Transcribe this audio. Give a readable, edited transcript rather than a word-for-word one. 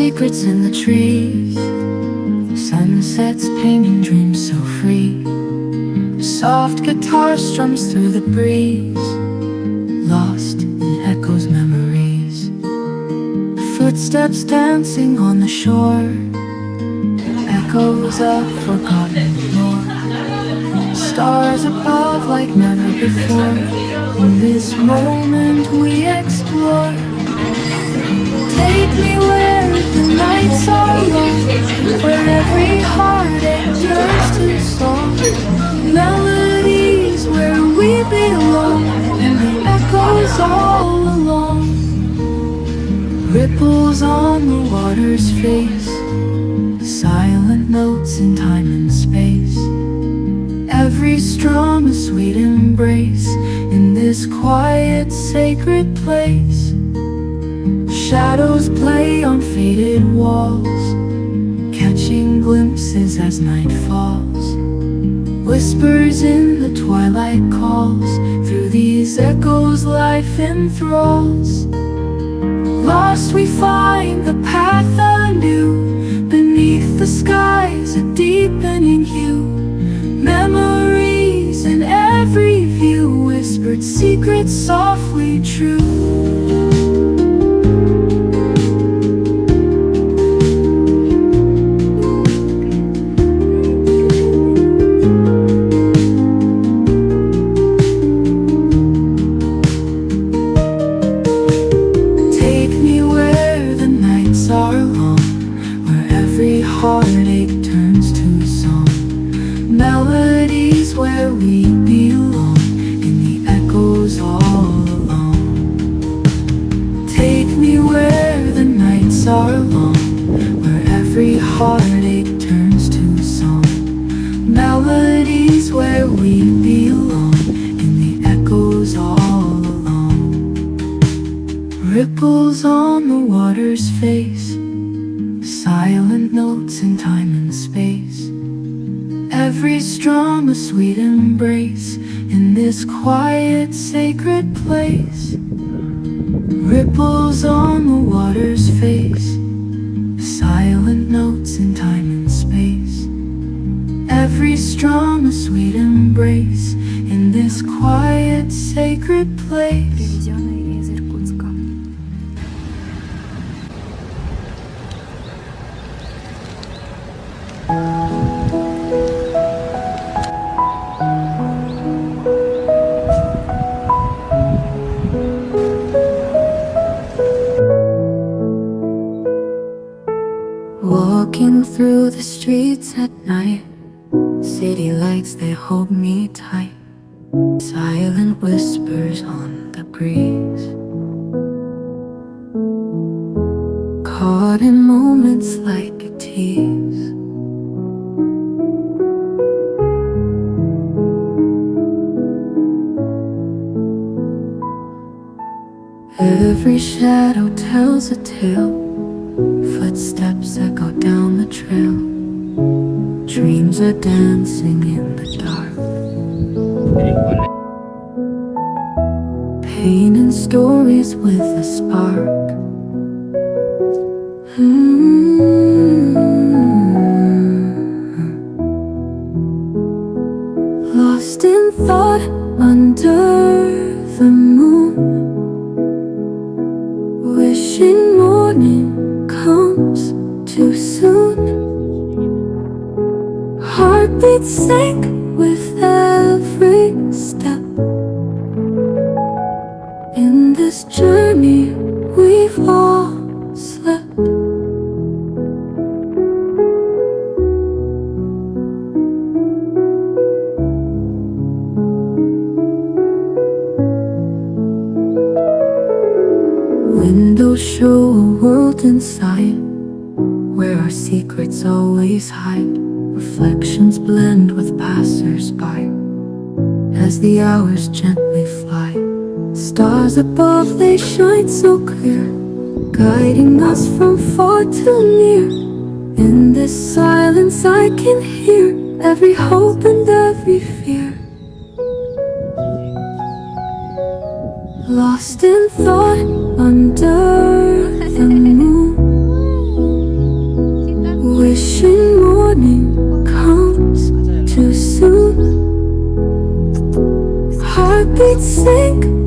secrets in the trees. Sunsets painting dreams so free. Soft guitar strums through the breeze, lost in echoes, memories. Footsteps dancing on the shore, echoes of forgotten lore. Stars above like never before. In this moment we explore. Take me where the nights are long, where every heartache turns to song. Melodies where we belong, and the echoes all along. Ripples on the water's face, silent notes in time and space. Every strum a sweet embrace in this quiet, sacred place. Shadows play on faded walls, catching glimpses as night falls. Whispers in the twilight calls, through these echoes life enthralls. Lost we find the path anew, beneath the skies a deepening hue. Memories in every view, whispered secrets softly true. Take me where the nights are long, where every heartache turns to song. Melodies where we belong, in the echoes all along. Take me where the nights are long, where every heartache turns to song. Melodies where we belong, in the echoes all along. Ripples on the water's face, silent notes in time and space. Every strum a sweet embrace in this quiet, sacred place. Ripples on the water's face, silent notes in time and space. Every strum a sweet embrace in this quiet, sacred place. Привезенная из Иркутска. Walking through the streets at night, city lights, they hold me tight. Silent whispers on the breeze, caught in moments like a tease. Every shadow tells a tale, footsteps echo down the trail. Dreams are dancing in the dark, pain and stories with a spark. Lost in thought under the moon, wishing morning comes too soon. Heartbeats sync with every step. In this journey we've all slept. Windows show a world inside, where our secrets always hide. Reflections blend with passers-by, as the hours gently fly. Stars above, they shine so clear, guiding us from far to near. In this silence I can hear every hope and every fear. Lost in thought under the moon, heartbeats sink